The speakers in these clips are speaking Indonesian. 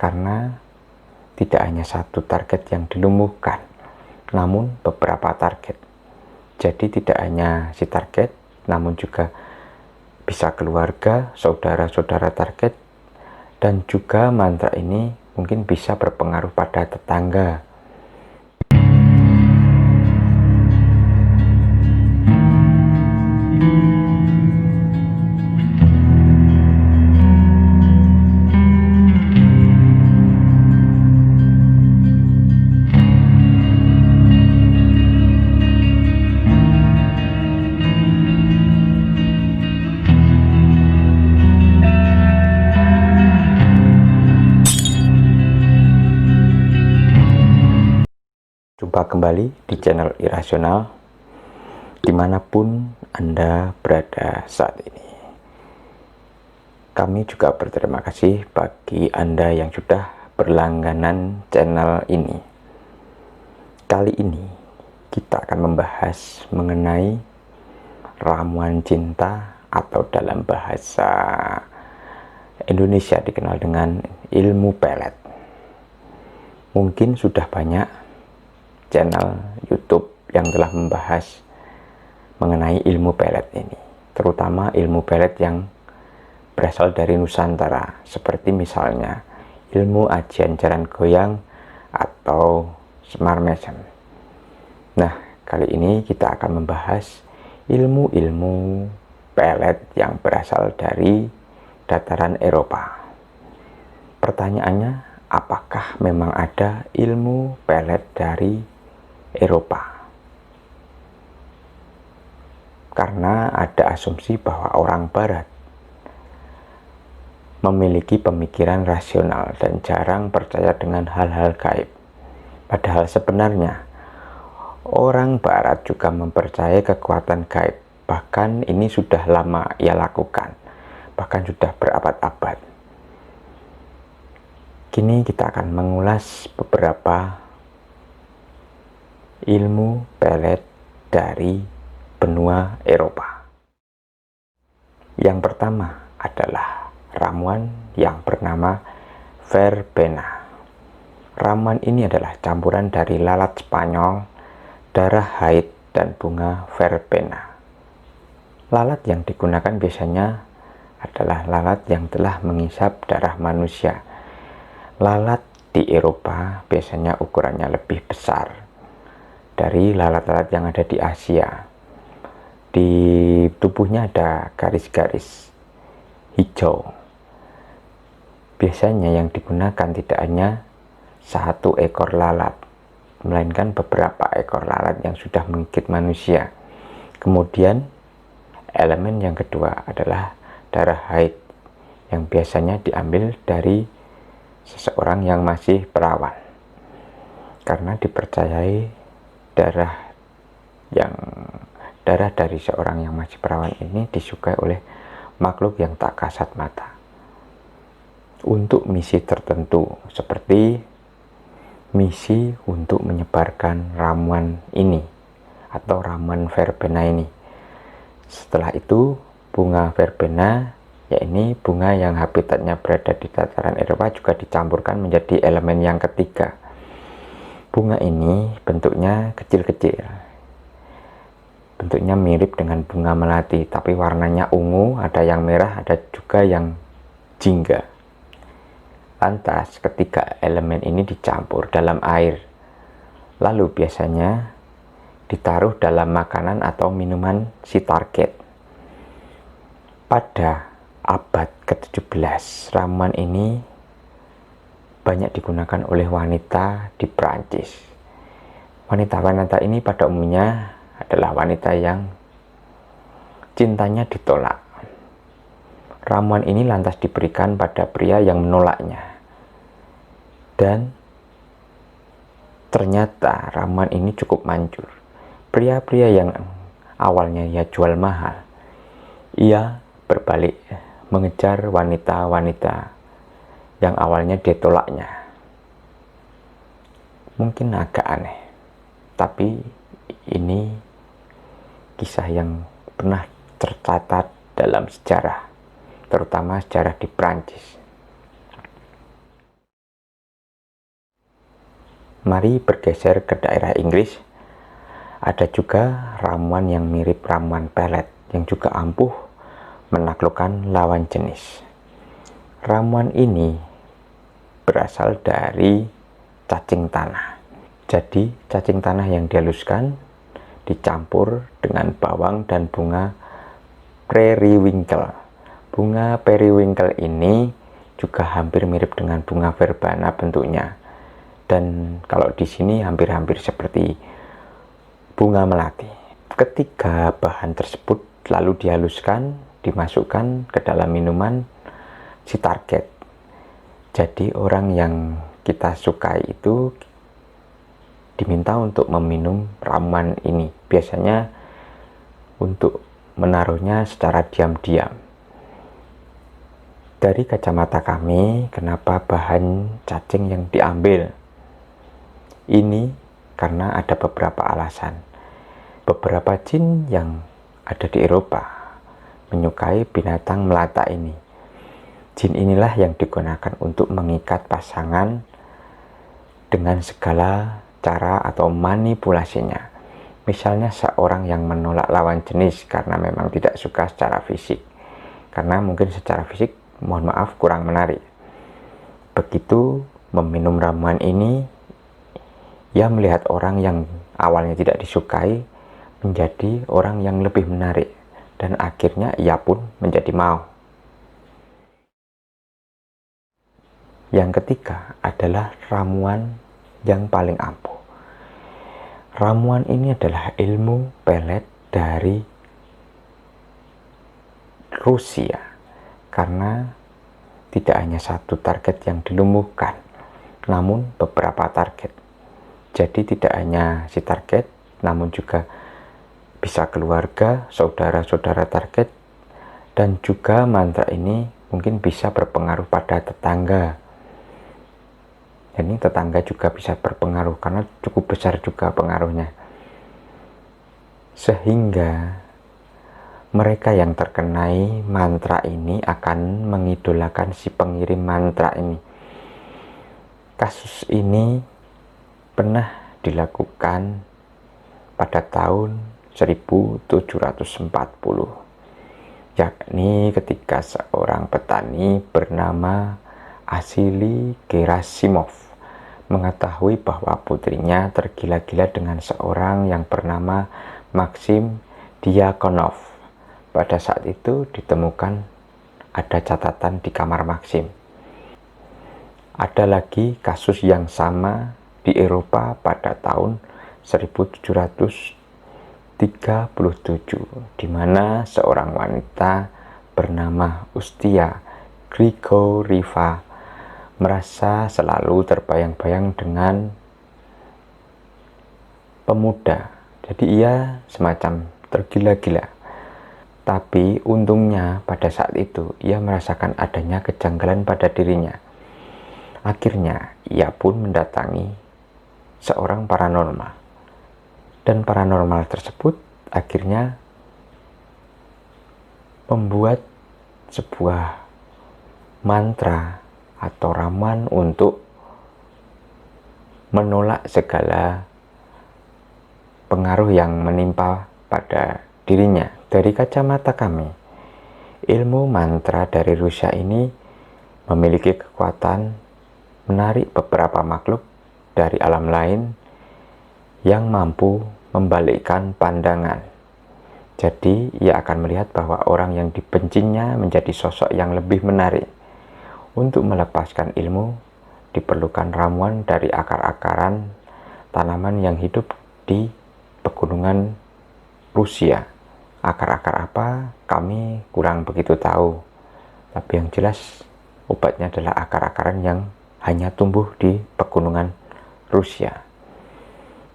karena tidak hanya satu target yang dilumpuhkan, namun beberapa target. Jadi tidak hanya si target, namun juga bisa keluarga, saudara-saudara target, dan juga mantra ini mungkin bisa berpengaruh pada tetangga. Jumpa kembali di channel Irasional, dimanapun Anda berada saat ini. Kami juga berterima kasih bagi Anda yang sudah berlangganan channel ini. Kali ini kita akan membahas mengenai ramuan cinta, atau dalam bahasa Indonesia dikenal dengan ilmu pelet. Mungkin sudah banyak channel YouTube yang telah membahas mengenai ilmu pelet ini, terutama ilmu pelet yang berasal dari Nusantara, seperti misalnya ilmu ajian jaran goyang atau Semar Mesem. Nah, kali ini kita akan membahas ilmu-ilmu pelet yang berasal dari dataran Eropa. Pertanyaannya, apakah memang ada ilmu pelet dari Eropa? Karena ada asumsi bahwa orang Barat memiliki pemikiran rasional dan jarang percaya dengan hal-hal gaib. Padahal sebenarnya orang Barat juga mempercayai kekuatan gaib. Bahkan ini sudah lama ia lakukan, bahkan sudah berabad-abad. Kini kita akan mengulas beberapa ilmu pelet dari benua Eropa. Yang pertama adalah ramuan yang bernama verbena. Ramuan ini adalah campuran dari lalat Spanyol, darah haid, dan bunga verbena. Lalat yang digunakan biasanya adalah lalat yang telah menghisap darah manusia. Lalat di Eropa biasanya ukurannya lebih besar dari lalat-lalat yang ada di Asia. Di tubuhnya ada garis-garis hijau. Biasanya yang digunakan tidak hanya satu ekor lalat, melainkan beberapa ekor lalat yang sudah menggigit manusia. Kemudian elemen yang kedua adalah darah haid, yang biasanya diambil dari seseorang yang masih perawan, karena dipercayai darah dari seorang yang masih perawan ini disukai oleh makhluk yang tak kasat mata untuk misi tertentu, seperti misi untuk menyebarkan ramuan ini atau ramuan verbena ini. Setelah itu bunga verbena, yakni bunga yang habitatnya berada di dataran Eropa, juga dicampurkan menjadi elemen yang ketiga. Bunga ini bentuknya kecil-kecil, bentuknya mirip dengan bunga melati, tapi warnanya ungu, ada yang merah, ada juga yang jingga. Lantas ketiga elemen ini dicampur dalam air, lalu biasanya ditaruh dalam makanan atau minuman si target. Pada abad ke-17, ramuan ini banyak digunakan oleh wanita di Prancis. Wanita-wanita ini pada umumnya adalah wanita yang cintanya ditolak. Ramuan ini lantas diberikan pada pria yang menolaknya. Dan ternyata ramuan ini cukup manjur. Pria-pria yang awalnya ia jual mahal, ia berbalik mengejar wanita-wanita yang awalnya ditolaknya. Mungkin agak aneh, tapi ini kisah yang pernah tercatat dalam sejarah, terutama sejarah di Prancis. Mari bergeser ke daerah Inggris. Ada juga ramuan yang mirip ramuan pelet yang juga ampuh menaklukkan lawan jenis. Ramuan ini berasal dari cacing tanah. Jadi cacing tanah yang dihaluskan dicampur dengan bawang dan bunga periwinkle. Bunga periwinkle ini juga hampir mirip dengan bunga verbena bentuknya. Dan kalau di sini hampir-hampir seperti bunga melati. Ketiga bahan tersebut lalu dihaluskan, dimasukkan ke dalam minuman si target. Jadi orang yang kita sukai itu diminta untuk meminum ramuan ini. Biasanya untuk menaruhnya secara diam-diam. Dari kacamata kami, kenapa bahan cacing yang diambil? Ini karena ada beberapa alasan. Beberapa jin yang ada di Eropa menyukai binatang melata ini. Jin inilah yang digunakan untuk mengikat pasangan dengan segala cara atau manipulasinya. Misalnya seorang yang menolak lawan jenis karena memang tidak suka secara fisik. Karena mungkin secara fisik, mohon maaf, kurang menarik. Begitu meminum ramuan ini, ia melihat orang yang awalnya tidak disukai menjadi orang yang lebih menarik, dan akhirnya ia pun menjadi mau. Yang ketiga adalah ramuan yang paling ampuh. Ramuan ini adalah ilmu pelet dari Rusia, karena tidak hanya satu target yang dilumpuhkan, namun beberapa target. Jadi tidak hanya si target, namun juga bisa keluarga, saudara-saudara target, dan juga mantra ini mungkin bisa berpengaruh pada tetangga. Jadi tetangga juga bisa berpengaruh karena cukup besar juga pengaruhnya. Sehingga mereka yang terkenai mantra ini akan mengidolakan si pengirim mantra ini. Kasus ini pernah dilakukan pada tahun 1740, yakni ketika seorang petani bernama Asili Gerasimov mengetahui bahwa putrinya tergila-gila dengan seorang yang bernama Maxim Diakonov. Pada saat itu ditemukan ada catatan di kamar Maxim. Ada lagi kasus yang sama di Eropa pada tahun 1737, di mana seorang wanita bernama Ustia Grigorieva merasa selalu terbayang-bayang dengan pemuda. Jadi ia semacam tergila-gila. Tapi untungnya pada saat itu ia merasakan adanya kejanggalan pada dirinya. Akhirnya ia pun mendatangi seorang paranormal, dan paranormal tersebut akhirnya membuat sebuah mantra atau ramuan untuk menolak segala pengaruh yang menimpa pada dirinya. Dari kacamata kami, ilmu mantra dari Rusia ini memiliki kekuatan menarik beberapa makhluk dari alam lain yang mampu membalikkan pandangan. Jadi ia akan melihat bahwa orang yang dibencinya menjadi sosok yang lebih menarik. Untuk melepaskan ilmu diperlukan ramuan dari akar-akaran tanaman yang hidup di pegunungan Rusia. Akar-akar apa kami kurang begitu tahu, tapi yang jelas obatnya adalah akar-akaran yang hanya tumbuh di pegunungan Rusia.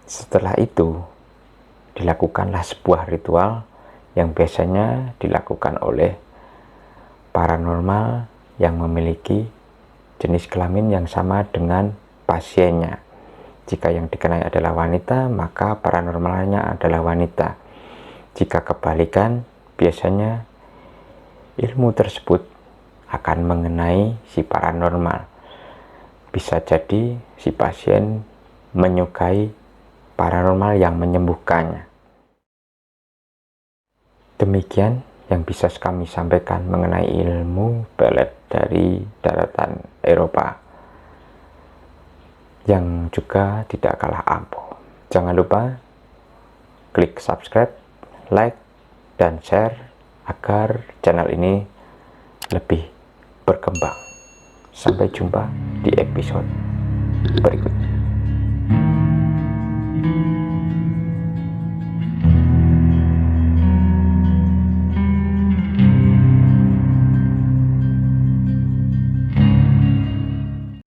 Setelah itu dilakukanlah sebuah ritual yang biasanya dilakukan oleh paranormal yang memiliki jenis kelamin yang sama dengan pasiennya. Jika yang dikenai adalah wanita, maka paranormalnya adalah wanita. Jika kebalikan, biasanya ilmu tersebut akan mengenai si paranormal. Bisa jadi si pasien menyukai paranormal yang menyembuhkannya. Demikian yang bisa kami sampaikan mengenai ilmu pelet dari daratan Eropa, yang juga tidak kalah ampuh. Jangan lupa klik subscribe, like, dan share agar channel ini lebih berkembang. Sampai jumpa di episode berikutnya.